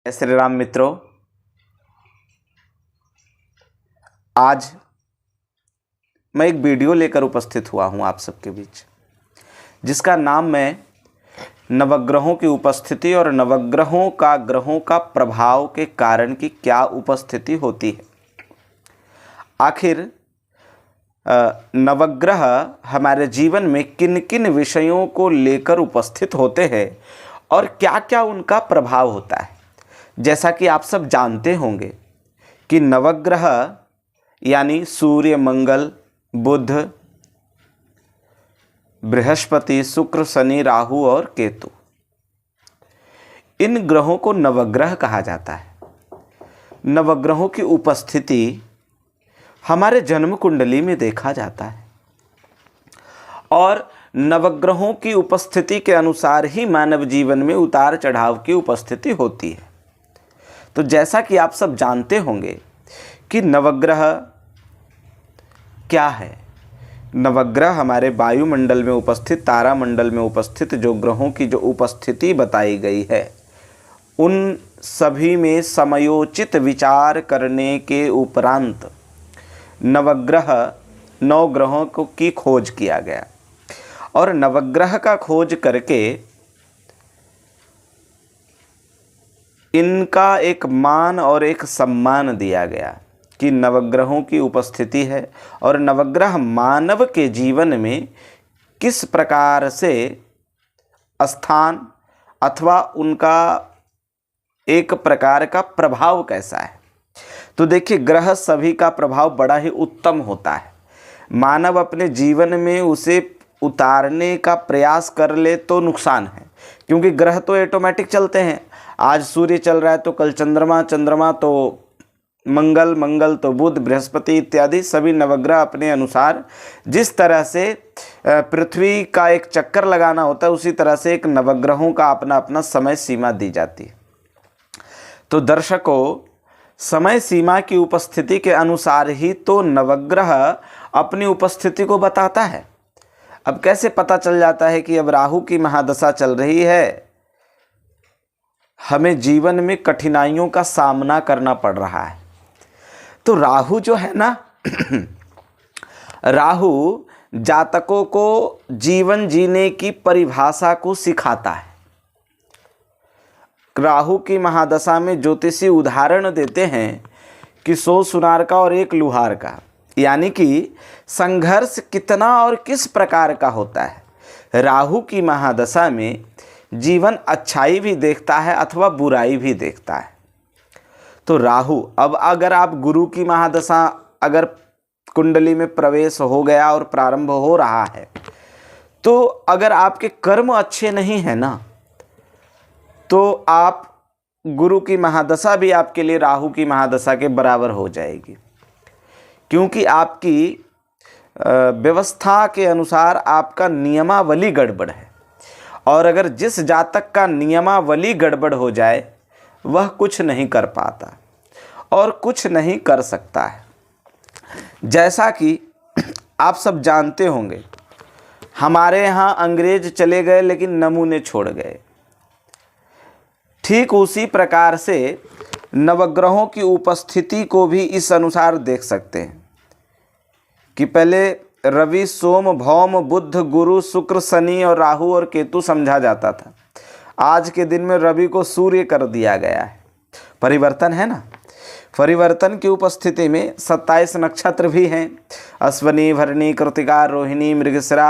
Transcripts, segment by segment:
जय श्री राम मित्रों। आज मैं एक वीडियो लेकर उपस्थित हुआ हूं आप सबके बीच, जिसका नाम मैं नवग्रहों की उपस्थिति और नवग्रहों का ग्रहों का प्रभाव के कारण की क्या उपस्थिति होती है। आखिर नवग्रह हमारे जीवन में किन किन विषयों को लेकर उपस्थित होते हैं और क्या क्या उनका प्रभाव होता है। जैसा कि आप सब जानते होंगे कि नवग्रह यानी सूर्य, मंगल, बुध, बृहस्पति, शुक्र, शनि, राहु और केतु, इन ग्रहों को नवग्रह कहा जाता है। नवग्रहों की उपस्थिति हमारे जन्म कुंडली में देखा जाता है और नवग्रहों की उपस्थिति के अनुसार ही मानव जीवन में उतार चढ़ाव की उपस्थिति होती है। तो जैसा कि आप सब जानते होंगे कि नवग्रह क्या है। नवग्रह हमारे वायुमंडल में उपस्थित, तारामंडल में उपस्थित जो ग्रहों की जो उपस्थिति बताई गई है, उन सभी में समयोचित विचार करने के उपरांत नवग्रह 9 ग्रहों की खोज किया गया और नवग्रह का खोज करके इनका एक मान और एक सम्मान दिया गया कि नवग्रहों की उपस्थिति है और नवग्रह मानव के जीवन में किस प्रकार से स्थान अथवा उनका एक प्रकार का प्रभाव कैसा है। तो देखिए, ग्रह सभी का प्रभाव बड़ा ही उत्तम होता है। मानव अपने जीवन में उसे उतारने का प्रयास कर ले तो नुकसान है, क्योंकि ग्रह तो ऑटोमेटिक चलते हैं। आज सूर्य चल रहा है तो कल चंद्रमा, चंद्रमा तो मंगल, मंगल तो बुध, बृहस्पति इत्यादि सभी नवग्रह अपने अनुसार जिस तरह से पृथ्वी का एक चक्कर लगाना होता है, उसी तरह से एक नवग्रहों का अपना अपना समय सीमा दी जाती है। तो दर्शकों, समय सीमा की उपस्थिति के अनुसार ही तो नवग्रह अपनी उपस्थिति को बताता है। अब कैसे पता चल जाता है कि अब राहु की महादशा चल रही है, हमें जीवन में कठिनाइयों का सामना करना पड़ रहा है। तो राहु जो है ना राहु जातकों को जीवन जीने की परिभाषा को सिखाता है। राहु की महादशा में ज्योतिषी उदाहरण देते हैं कि 100 सुनार का और 1 लुहार का, यानी कि संघर्ष कितना और किस प्रकार का होता है। राहु की महादशा में जीवन अच्छाई भी देखता है अथवा बुराई भी देखता है। तो राहु, अब अगर आप गुरु की महादशा अगर कुंडली में प्रवेश हो गया और प्रारंभ हो रहा है, तो अगर आपके कर्म अच्छे नहीं हैं ना, तो आप गुरु की महादशा भी आपके लिए राहु की महादशा के बराबर हो जाएगी, क्योंकि आपकी व्यवस्था के अनुसार आपका नियमावली गड़बड़ है। और अगर जिस जातक का नियमावली गड़बड़ हो जाए, वह कुछ नहीं कर पाता और कुछ नहीं कर सकता है। जैसा कि आप सब जानते होंगे, हमारे यहाँ अंग्रेज चले गए लेकिन नमूने छोड़ गए। ठीक उसी प्रकार से नवग्रहों की उपस्थिति को भी इस अनुसार देख सकते हैं कि पहले रवि, सोम, भौम, बुध, गुरु, शुक्र, शनि और राहु और केतु समझा जाता था। आज के दिन में रवि को सूर्य कर दिया गया है। परिवर्तन है ना। परिवर्तन की उपस्थिति में 27 नक्षत्र भी हैं। अश्वनी, भरणी, कृतिका, रोहिणी, मृगशिरा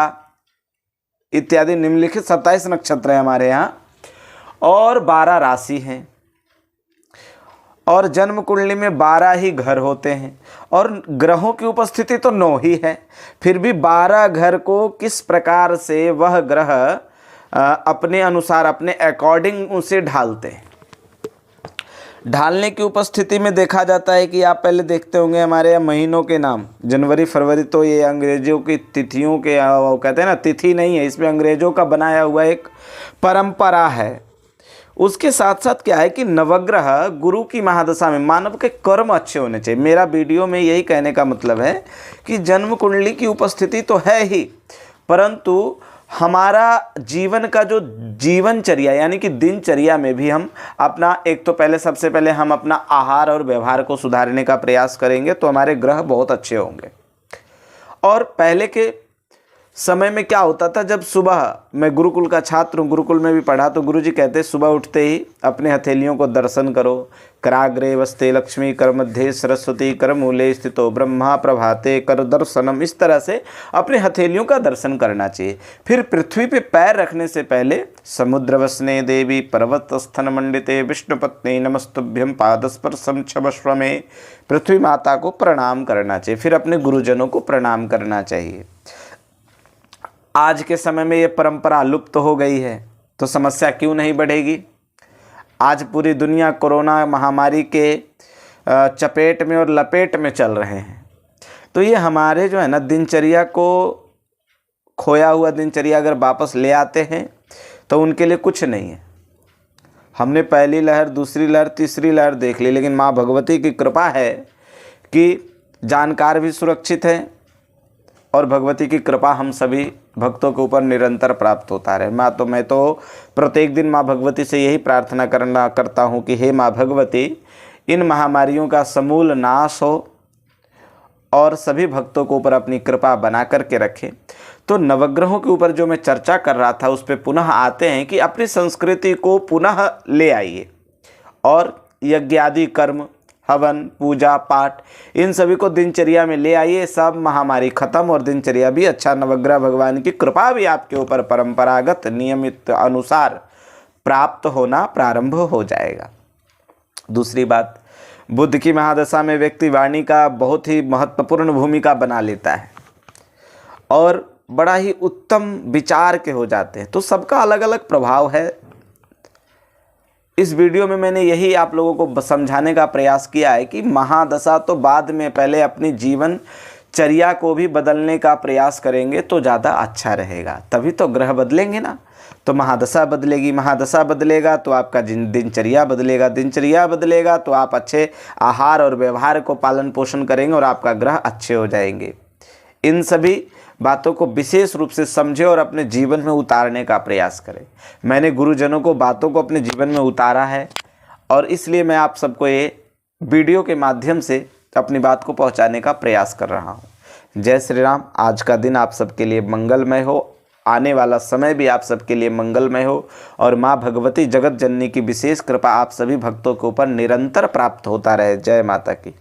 इत्यादि निम्नलिखित 27 नक्षत्र हैं हमारे यहाँ और 12 राशि हैं और जन्म कुंडली में 12 ही घर होते हैं और ग्रहों की उपस्थिति तो 9 ही है। फिर भी 12 घर को किस प्रकार से वह ग्रह अपने अनुसार, अपने अकॉर्डिंग उसे ढालते हैं। ढालने की उपस्थिति में देखा जाता है कि आप पहले देखते होंगे हमारे यहाँ महीनों के नाम, जनवरी, फरवरी, तो ये अंग्रेजों की तिथियों के, वो कहते हैं ना, तिथि नहीं है, इसमें अंग्रेजों का बनाया हुआ एक परंपरा है। उसके साथ साथ क्या है कि नवग्रह गुरु की महादशा में मानव के कर्म अच्छे होने चाहिए। मेरा वीडियो में यही कहने का मतलब है कि जन्म कुंडली की उपस्थिति तो है ही, परंतु हमारा जीवन का जो जीवनचर्या यानी कि दिनचर्या में भी हम अपना एक तो पहले सबसे पहले हम अपना आहार और व्यवहार को सुधारने का प्रयास करेंगे तो हमारे ग्रह बहुत अच्छे होंगे। और पहले के समय में क्या होता था, जब सुबह, मैं गुरुकुल का छात्र हूँ, गुरुकुल में भी पढ़ा, तो गुरुजी कहते सुबह उठते ही अपने हथेलियों को दर्शन करो। कराग्रे वस्ते लक्ष्मी, कर मध्य सरस्वती, कर मूले स्थितो ब्रह्मा, प्रभाते कर दर्शनम। इस तरह से अपने हथेलियों का दर्शन करना चाहिए। फिर पृथ्वी पे पैर रखने से पहले समुद्र वसने देवी पर्वत स्थन मंडिते विष्णुपत्नी नमस्तुभ्यम पादस्पर्शम क्षमस्व में, पृथ्वी माता को प्रणाम करना चाहिए। फिर अपने गुरुजनों को प्रणाम करना चाहिए। आज के समय में ये परंपरा लुप्त हो गई है तो समस्या क्यों नहीं बढ़ेगी। आज पूरी दुनिया कोरोना महामारी के चपेट में और लपेट में चल रहे हैं, तो ये हमारे जो है ना दिनचर्या को, खोया हुआ दिनचर्या अगर वापस ले आते हैं तो उनके लिए कुछ नहीं है। हमने पहली लहर, दूसरी लहर, तीसरी लहर देख ली, लेकिन माँ भगवती की कृपा है कि जानकार भी सुरक्षित हैं और भगवती की कृपा हम सभी भक्तों के ऊपर निरंतर प्राप्त होता रहे। मैं तो प्रत्येक दिन माँ भगवती से यही प्रार्थना करता हूँ कि हे माँ भगवती, इन महामारियों का समूल नाश हो और सभी भक्तों के ऊपर अपनी कृपा बना करके रखे। तो नवग्रहों के ऊपर जो मैं चर्चा कर रहा था उस पर पुनः आते हैं कि अपनी संस्कृति को पुनः ले आइए और यज्ञादि कर्म, हवन, पूजा पाठ, इन सभी को दिनचर्या में ले आइए। सब महामारी खत्म और दिनचर्या भी अच्छा, नवग्रह भगवान की कृपा भी आपके ऊपर परंपरागत नियमित अनुसार प्राप्त होना प्रारंभ हो जाएगा। दूसरी बात, बुध की महादशा में व्यक्ति वाणी का बहुत ही महत्वपूर्ण भूमिका बना लेता है और बड़ा ही उत्तम विचार के हो जाते हैं। तो सबका अलग अलग प्रभाव है। इस वीडियो में मैंने यही आप लोगों को समझाने का प्रयास किया है कि महादशा तो बाद में, पहले अपनी जीवनचर्या को भी बदलने का प्रयास करेंगे तो ज़्यादा अच्छा रहेगा। तभी तो ग्रह बदलेंगे ना, तो महादशा बदलेगी, महादशा बदलेगा तो आपका दिनचर्या बदलेगा, दिनचर्या बदलेगा तो आप अच्छे आहार और व्यवहार को पालन पोषण करेंगे और आपका ग्रह अच्छे हो जाएंगे। इन सभी बातों को विशेष रूप से समझे और अपने जीवन में उतारने का प्रयास करें। मैंने गुरुजनों को बातों को अपने जीवन में उतारा है और इसलिए मैं आप सबको ये वीडियो के माध्यम से अपनी बात को पहुंचाने का प्रयास कर रहा हूं। जय श्री राम। आज का दिन आप सबके लिए मंगलमय हो, आने वाला समय भी आप सबके लिए मंगलमय हो और माँ भगवती जगत जननी की विशेष कृपा आप सभी भक्तों के ऊपर निरंतर प्राप्त होता रहे। जय माता की।